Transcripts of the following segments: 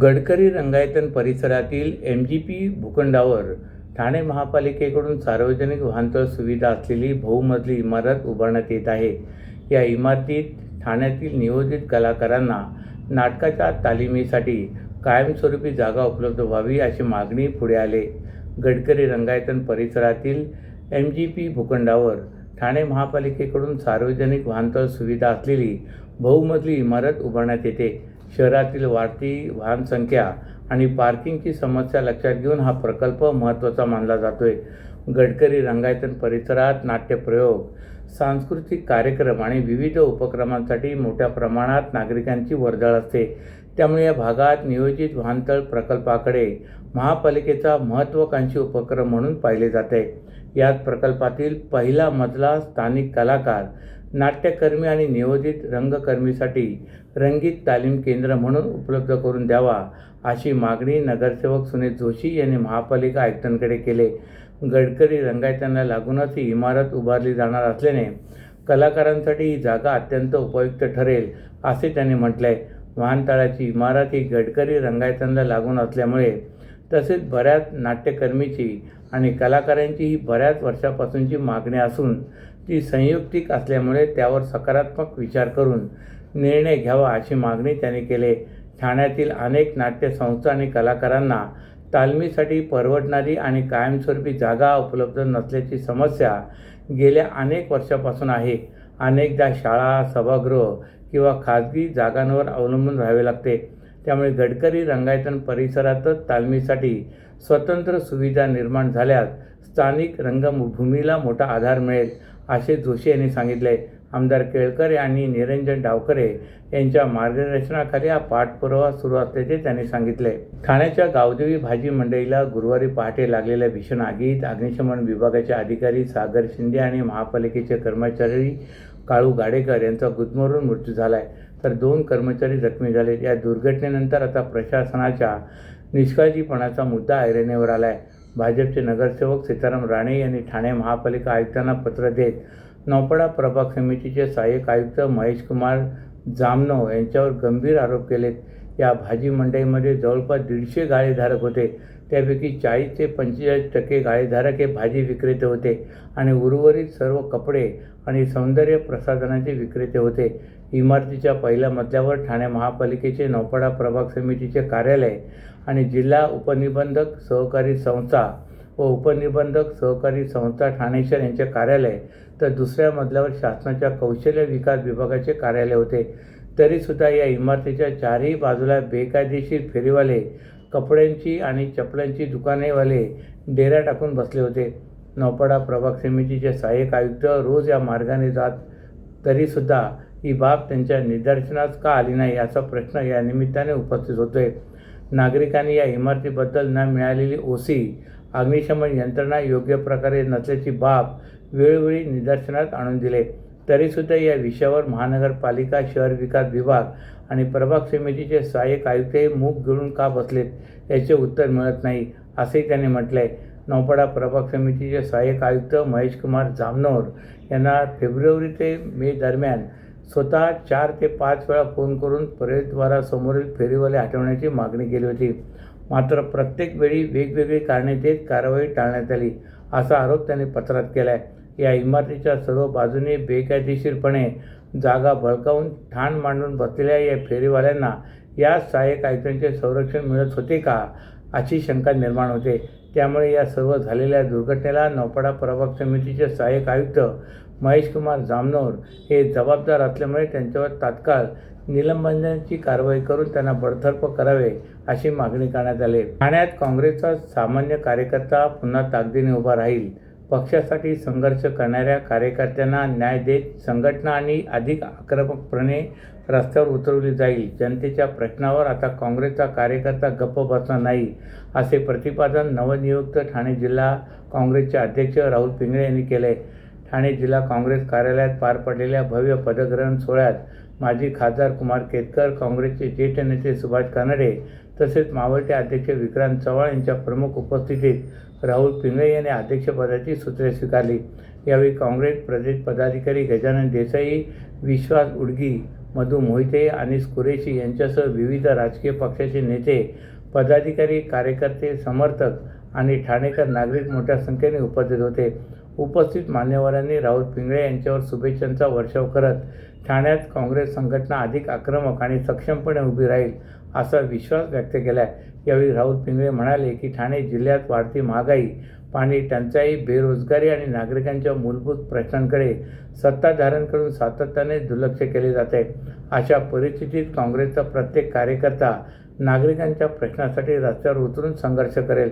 गडकरी रंगायतन परिसरातील एमजीपी भूखंडावर ठाणे महापालिकेकडून सार्वजनिक वाहनतळ सुविधा असलेली बहुमजली इमारत उभारण्यात येत आहे. या इमारतीत ठाण्यातील नियोजित कलाकारांना नाटकाच्या तालिमीसाठी कायमस्वरूपी जागा उपलब्ध व्हावी अशी मागणी पुढे आली. गडकरी रंगायतन परिसरातील एमजीपी भूखंडावर ठाणे महापालिकेकडून सार्वजनिक वाहनतळ सुविधा असलेली बहुमजली इमारत उभारण्यात येते. शहरातील वाढती वाहनसंख्या आणि पार्किंगची समस्या लक्षात घेऊन हा प्रकल्प महत्त्वाचा मानला जातोय. गडकरी रंगायतन परिसरात नाट्यप्रयोग, सांस्कृतिक कार्यक्रम आणि विविध उपक्रमांसाठी मोठ्या प्रमाणात नागरिकांची वर्दळ असते. त्यामुळे या भागात नियोजित वाहनतळ प्रकल्पाकडे महापालिकेचा महत्त्वाकांक्षी उपक्रम म्हणून पाहिले जाते. यात प्रकल्पातील पहिला मजला स्थानिक कलाकार, नाट्यकर्मी आणि नियोजित रंगकर्मीसाठी रंगीत तालीम केंद्र म्हणून उपलब्ध करून द्यावा अशी मागणी नगरसेवक सुनील जोशी यांनी महापालिका आयुक्तांकडे केली. गडकरी रंगायतनला लागूनच ही इमारत उभारली जाणार असल्याने कलाकारांसाठी ही जागा अत्यंत उपयुक्त ठरेल असे त्यांनी म्हटले. वाहनतळाची इमारत ही गडकरी रंगायतनला लागून असल्यामुळे तसेच बऱ्याच नाट्यकर्मीची आणि कलाकारांची ही बऱ्याच वर्षापासूनची मागणी असून ती संयुक्तिक असल्यामुळे त्यावर सकारात्मक विचार करून निर्णय घ्यावा अशी मागणी त्यांनी केली. ठाण्यातील अनेक नाट्यसंस्था आणि कलाकारांना तालमीसाठी परवडणारी आणि कायमस्वरूपी जागा उपलब्ध नसल्याची समस्या गेल्या अनेक वर्षापासून आहे. अनेकदा शाळा, सभागृह किंवा खाजगी जागांवर अवलंबून राहावे लागते. त्यामुळे गडकरी रंगायतन परिसरातच तालमीसाठी स्वतंत्र सुविधा निर्माण झाल्यास स्थानिक रंगभूमीला मोठा आधार मिळेल असे जोशी यांनी सांगितले. आमदार केळकर आणि निरंजन डावखरे यांच्या मार्गदर्शनाखाली हा पाठपुरावा सुरू असल्याचे त्यांनी सांगितले. ठाण्याच्या गावदेवी भाजी मंडईला गुरुवारी पहाटे लागलेल्या भीषण आगीत अग्निशमन विभागाचे अधिकारी सागर शिंदे आणि महापालिकेचे कर्मचारी काळू गाडेकर यांचा गुदमरून मृत्यू झाला आहे, तर 2 कर्मचारी जखमी झाले. या दुर्घटनेनंतर आता प्रशासनाच्या निष्काळजीपणाचा मुद्दा ऐरणीवर आला आहे. भाजपचे नगरसेवक सीताराम राणे यांनी ठाणे महापालिका आयुक्तांना पत्र देत नौपाडा प्रभाग समितीचे सहाय्यक आयुक्त महेश कुमार जामनोर यांच्यावर गंभीर आरोप केलेत. या भाजी मंडईमध्ये जवळपास 150 गाळेधारक होते. त्यापैकी 40 ते 45% गाळेधारक हे भाजी विक्रेते होते आणि उर्वरित सर्व कपडे आणि सौंदर्य प्रसाधनांचे विक्रेते होते. इमारतीच्या पहिल्या मजल्यावर ठाणे महापालिकेचे नौपाडा प्रभाग समितीचे कार्यालय आणि जिल्हा उपनिबंधक सहकारी संस्था व उपनिबंधक सहकारी संस्था ठाणे शहर यांचे कार्यालय, तर दुसऱ्या मजल्यावर शासनाच्या कौशल्य विकास विभागाचे कार्यालय होते. तरीसुद्धा या इमारतीच्या चारही बाजूला बेकायदेशीर फेरीवाले, कपड्यांची आणि चपलांची दुकानेवाले डेरा टाकून बसले होते. नौपाडा प्रभाग समितीचे सहाय्यक आयुक्त रोज या मार्गाने जात तरीसुद्धा ही बाब त्यांच्या निदर्शनास का आली नाही असा प्रश्न या निमित्ताने उपस्थित होतोय. नागरिकांनी या इमारतीबद्दल न मिळालेली ओसी, अग्निशमन यंत्रणा योग्य प्रकारे नसल्याची बाब वेळोवेळी निदर्शनास आणून दिले. तरीसुद्धा या विषयावर महानगरपालिका, शहर विकास विभाग आणि प्रभाग समितीचे सहाय्यक आयुक्त हे मूग गिळून का बसलेत याचे उत्तर मिळत नाही असेही त्यांनी म्हटले. नौपाडा प्रभाग समितीचे सहाय्यक आयुक्त महेश कुमार जामनोर यांना फेब्रुवारी ते मे दरम्यान स्वतः 4 ते 5 वेळा फोन करून प्रवेशद्वारासमोरील फेरीवाले हटवण्याची मागणी केली होती. मात्र प्रत्येक वेळी वेगवेगळी कारणे देत कारवाई टाळण्यात आली असा आरोप त्यांनी पत्रात केला आहे. या इमारतीच्या सर्व बाजूने बेकायदेशीरपणे जागा बळकावून ठाण मांडून बसलेल्या या फेरीवाल्यांना या सहाय्यक आयुक्तांचे संरक्षण मिळत होते का अशी शंका निर्माण होते. त्यामुळे या सर्व झालेल्या दुर्घटनेला नौपाडा प्रभाग समितीचे सहाय्यक आयुक्त महेश कुमार जामनोर हे जबाबदार असल्यामुळे त्यांच्यावर तात्काळ निलंबनाची कारवाई करून त्यांना बडतर्फ करावे अशी मागणी करण्यात आली. ठाण्यात काँग्रेसचा सामान्य कार्यकर्ता पुन्हा ताकदीने उभा राहील. पक्षासाठी संघर्ष करणाऱ्या कार्यकर्त्यांना न्याय देत संघटना आणि अधिक आक्रमकपणे रस्त्यावर उतरवली जाईल. जनतेच्या प्रश्नावर आता काँग्रेसचा कार्यकर्ता गप्प बसणार नाही असे प्रतिपादन नवनियुक्त ठाणे जिल्हा काँग्रेसचे अध्यक्ष राहुल पिंगळे यांनी केले. ठाणे जिल्हा काँग्रेस कार्यालयात पार पडलेल्या भव्य पदग्रहण सोहळ्यात माजी खासदार कुमार केतकर, काँग्रेसचे ज्येष्ठ नेते सुभाष कानडे तसेच मावळते अध्यक्ष विक्रांत चव्हाण यांच्या प्रमुख उपस्थितीत राहुल पिंगळे यांनी अध्यक्षपदाची सूत्रे स्वीकारली. यावेळी काँग्रेस प्रदेश पदाधिकारी गजानन देसाई, विश्वास उडगी, मधू मोहिते, अनीस कुरेशी यांच्यासह विविध राजकीय पक्षाचे नेते, पदाधिकारी, कार्यकर्ते, समर्थक आणि ठाणेकर नागरिक मोठ्या संख्येने उपस्थित होते. उपस्थित मान्यवरांनी राहुल पिंगळे यांच्यावर शुभेच्छांचा वर्षाव करत ठाण्यात काँग्रेस संघटना अधिक आक्रमक आणि सक्षमपणे उभी राहील असा विश्वास व्यक्त केला. यावेळी राहुल पिंगळे म्हणाले की ठाणे जिल्ह्यात वाढती महागाई, पाणी टंचाई, बेरोजगारी आणि नागरिकांच्या मूलभूत प्रश्नांकडे सत्ताधाऱ्यांकडून सातत्याने दुर्लक्ष केले जाते. अशा परिस्थितीत काँग्रेसचा प्रत्येक कार्यकर्ता नागरिकांच्या प्रश्नासाठी रस्त्यावर उतरून संघर्ष करेल.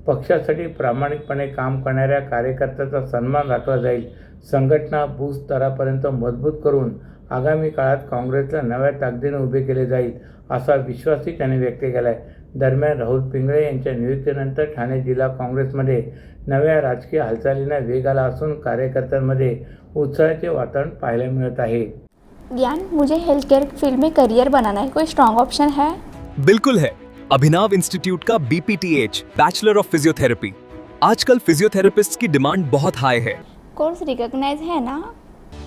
पक्षासाठी प्रामाणिकपणे काम करणाऱ्या कार्यकर्त्याचा सन्मान राखला जाईल. संघटना बूथ स्तरापर्यंत मजबूत करून आगामी काळात काँग्रेसला नव्या ताकदीने उभे केले जाईल असा विश्वासही त्यांनी व्यक्त केला आहे. दरम्यान राहुल पिंगळे यांच्या नियुक्तीनंतर ठाणे जिल्हा काँग्रेसमध्ये नव्या राजकीय हालचालींना वेग आला असून कार्यकर्त्यांमध्ये उत्साहाचे वातावरण पाहायला मिळत आहे. ज्ञान, मुझे हेल्थ केयर फील्ड में करियर बनाना है, कोई स्ट्रॉन्ग ऑप्शन है? बिल्कुल है। अभिनव इंस्टीट्यूट का BPTH बैचलर ऑफ फिजियोथेरेपी। आजकल फिजियोथेरेपिस्ट की डिमांड बहुत हाई है। कोर्स रिकॉग्नाइज है ना?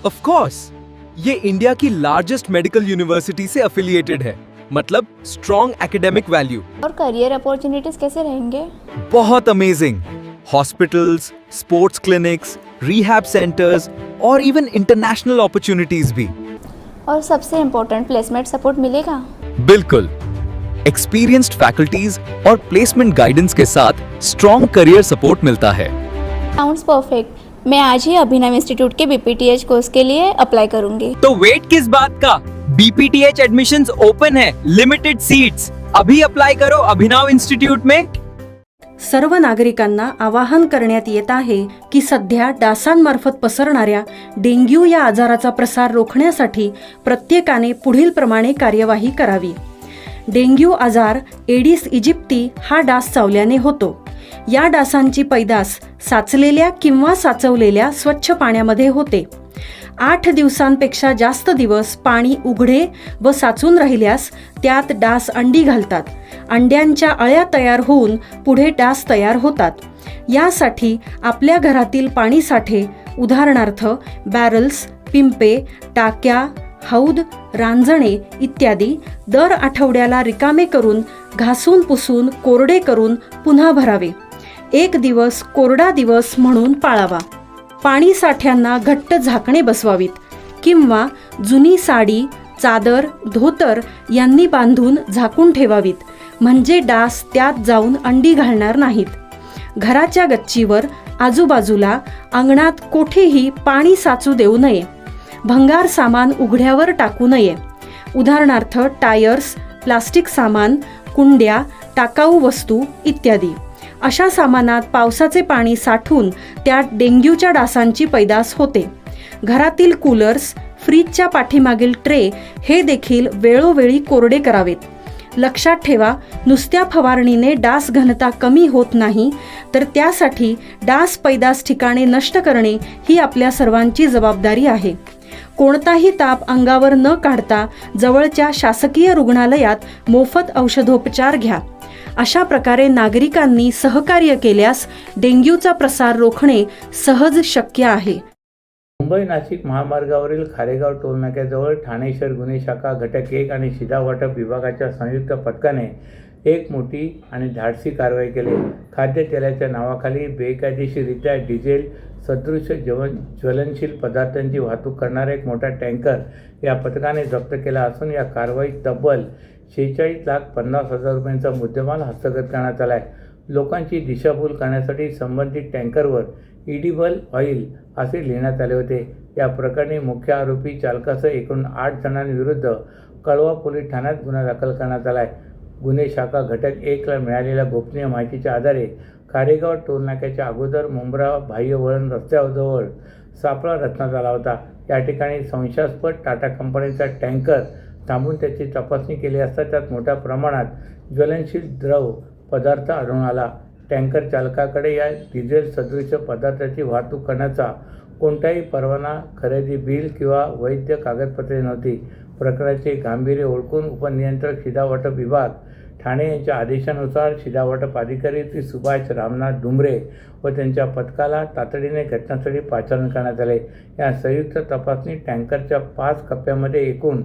ऑफ कोर्स, ये इंडिया की लार्जेस्ट मेडिकल यूनिवर्सिटी से एफिलिएटेड है, मतलब स्ट्रॉन्ग एकेडमिक वैल्यू। और करियर अपॉर्चुनिटीज कैसे रहेंगे? बहुत amazing. Hospitals, sports clinics, rehab centres और इवन इंटरनेशनल अपॉर्चुनिटीज भी। और सबसे इम्पोर्टेंट, प्लेसमेंट सपोर्ट मिलेगा? बिल्कुल। एक्सपीरियंस्ड फैकल्टीज और प्लेसमेंट गाइडेंस के साथ स्ट्रॉन्ग करियर सपोर्ट मिलता है। Sounds perfect. मैं आज ही अभिनव इंस्टीट्यूट के BPTH कोर्स के लिए अप्लाई करूंगी। तो वेट किस बात का? BPTH एडमिशंस ओपन है, लिमिटेड सीट्स। अभी अप्लाई करो अभिनव इंस्टीट्यूट में। सर्व नागरिकांना आवाहन करण्यात येत आहे की सध्या डासांमार्फत पसरणाऱ्या डेंग्यू या आजाराचा प्रसार रोखण्यासाठी प्रत्येकाने पुढील प्रमाणे कार्यवाही करावी. डेंग्यू आजार एडिस इजिप्ती हा डास चावल्याने होतो. या डासांची पैदास साचलेल्या किंवा साचवलेल्या स्वच्छ पाण्यामध्ये होते. 8 दिवसांपेक्षा जास्त दिवस पाणी उघडे व साचून राहिल्यास त्यात डास अंडी घालतात. अंड्यांच्या अळ्या तयार होऊन पुढे डास तयार होतात. यासाठी आपल्या घरातील पाणीसाठे, उदाहरणार्थ बॅरल्स, पिंपे, टाक्या, हौद, रांजणे इत्यादी दर आठवड्याला रिकामे करून घासून पुसून कोरडे करून पुन्हा भरावे. 1 दिवस कोरडा दिवस म्हणून पाळावा. पाणी साठ्यांना घट्ट झाकणे बसवावीत किंवा जुनी साडी, चादर, धोतर यांनी बांधून झाकून ठेवावीत, म्हणजे डास त्यात जाऊन अंडी घालणार नाहीत. घराच्या गच्चीवर, आजूबाजूला, अंगणात कोठेही पाणी साचू देऊ नये. भंगार सामान उघड्यावर टाकू नये. उदाहरणार्थ टायर्स, प्लास्टिक सामान, कुंड्या, टाकाऊ वस्तू इत्यादी. अशा सामानात पावसाचे पाणी साठून त्यात डेंग्यूच्या डासांची पैदास होते. घरातील कूलर्स, फ्रीजच्या पाठीमागील ट्रे हे देखील वेळोवेळी कोरडे करावेत. लक्षात ठेवा, नुसत्या फवारणीने डास घनता कमी होत नाही, तर त्यासाठी डास पैदास ठिकाणे नष्ट करणे ही आपल्या सर्वांची जबाबदारी आहे. कोणताही ताप अंगावर न काढता जवळच्या शासकीय रुग्णालयात मोफत औषधोपचार घ्या. अशा प्रकारे नागरिकांनी सहकार्य केल्यास डेंग्यूचा प्रसार रोखणे सहज शक्य आहे. मुंबई-नाशिक महामार्गावरील खारेगाव टोलनाक्याजवळ ठाणे शहर गुन्हे शाखा घटक 1 आणि शिधा वाटप विभागाच्या संयुक्त पथकाने एक मोठी आणि धाडसी कारवाई केली. खाद्यतेलाच्या नावाखाली बेकायदेशीररित्या डिझेल सदृश ज्वलनशील पदार्थांची वाहतूक करणारा एक मोठा टँकर या पथकाने जप्त केला असून या कारवाईत तब्बल 46,50,000 रुपयांचा मुद्देमाल हस्तगत करण्यात आला आहे. लोकांची दिशाभूल करण्यासाठी संबंधित टँकरवर इडिबल ऑइल असे लिहिण्यात आले होते. या प्रकरणी मुख्य आरोपी चालकासह एकूण 8 जणांविरुद्ध कळवा पोलीस ठाण्यात गुन्हा दाखल करण्यात आला आहे. गुन्हे शाखा घटक 1ला मिळालेल्या गोपनीय माहितीच्या आधारे खारेगाव टोलनाक्याच्या अगोदर मुंब्रा बाह्य वळण रस्त्याजवळ सापळा रचण्यात आला होता. या ठिकाणी संशयास्पद टाटा कंपनीचा टँकर थांबून त्याची तपासणी केली असता त्यात मोठ्या प्रमाणात ज्वलनशील द्रव पदार्थ आढळून आला. टँकर चालकाकडे या डिझेल सदृश पदार्थाची वाहतूक करण्याचा कोणताही परवाना, खरेदी बिल किंवा वैध कागदपत्रे नव्हती. प्रकरणाचे गांभीर्य ओळखून उपनियंत्रक शिधा वाटप विभाग ठाणे यांच्या आदेशानुसार शिधा वाटप अधिकारी श्री सुभाष रामनाथ डुमरे व त्यांच्या पथकाला तातडीने घटनास्थळी पाचारण करण्यात आले. या संयुक्त तपासणीत टँकरच्या 5 कप्प्यामध्ये एकूण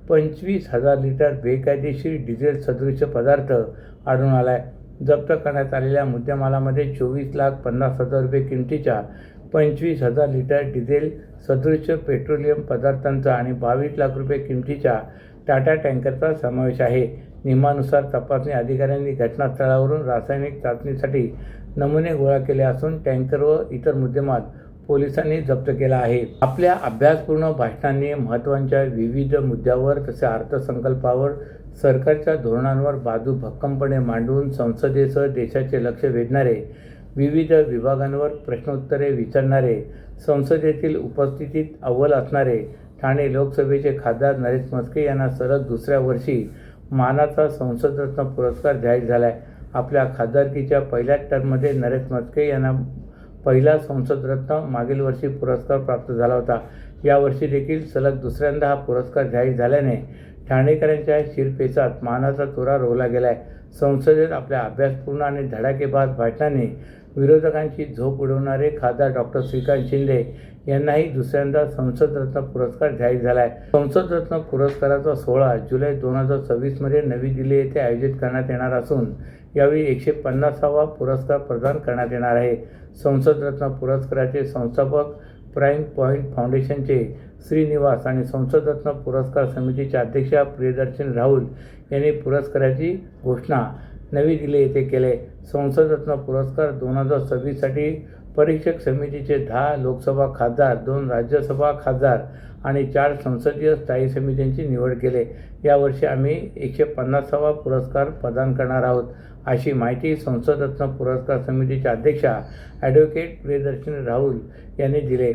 25,000 लिटर बेकायदेशीर डिझेल सदृश पदार्थ आढळून आला आहे. जप्त करण्यात आलेल्या मुद्देमालामध्ये 24,50,000 रुपये किमतीच्या 25,000 लिटर डिझेल सदृश पेट्रोलियम पदार्थांचा आणि 22 लाख रुपये किमतीच्या टाटा टँकरचा समावेश आहे. नियमानुसार तपासणी अधिकाऱ्यांनी घटनास्थळावरून रासायनिक चाचणीसाठी नमुने गोळा केले असून टँकर व इतर मुद्देमाल पोलिसांनी जप्त केला आहे. आपल्या अभ्यासपूर्ण भाषणांनी महत्त्वाच्या विविध मुद्द्यावर तसे अर्थसंकल्पावर सरकारच्या धोरणांवर बाजू भक्कमपणे मांडून संसदेसह देशाचे लक्ष वेधणारे, विविध विभागांवर प्रश्नोत्तरे विचारणारे, संसदेतील उपस्थितीत अव्वल असणारे ठाणे लोकसभेचे खासदार नरेश म्हस्के यांना सलग दुसऱ्या वर्षी मानाचा संसदरत्न पुरस्कार जाहीर झाला आहे. आपल्या खासदारकीच्या पहिल्याच टर्ममध्ये नरेश म्हस्के यांना पहिला संसदरत्न मागील वर्षी पुरस्कार प्राप्त झाला होता. यावर्षी देखील सलग दुसऱ्यांदा हा पुरस्कार जाहीर झाल्याने ठाणेकरांच्या शिरपेचात मानाचा तुरा रोवला गेला आहे. संसदेत आपल्या अभ्यासपूर्ण आणि धडाकेबाज भाषणाने विरोधकांची झोप उडवणारे खासदार डॉक्टर श्रीकांत शिंदे यांनाही दुसऱ्यांदा संसदरत्न पुरस्कार जाहीर झाला आहे. संसदरत्न पुरस्काराचा सोहळा जुलै 2026 नवी दिल्ली येथे आयोजित करण्यात येणार असून यावेळी 150वा पुरस्कार प्रदान करण्यात येणार आहे. संसदरत्न पुरस्काराचे संस्थापक प्राईम पॉईंट फाउंडेशनचे श्रीनिवास आणि संसदरत्न पुरस्कार समितीचे अध्यक्ष प्रियदर्शनी राहुल यांनी पुरस्काराची घोषणा नवी दिल्ली येथे केले. संसदरत्न पुरस्कार 2026साठी परीक्षक समितीचे 10 लोकसभा खासदार, 2 राज्यसभा खासदार आणि 4 संसदीय स्थायी समित्यांची निवड केले. यावर्षी आम्ही 150वा पुरस्कार प्रदान करणार आहोत, अशी माहिती संसदरत्न पुरस्कार समितीच्या अध्यक्षा ॲडव्होकेट प्रियदर्शनी राहुल यांनी दिले.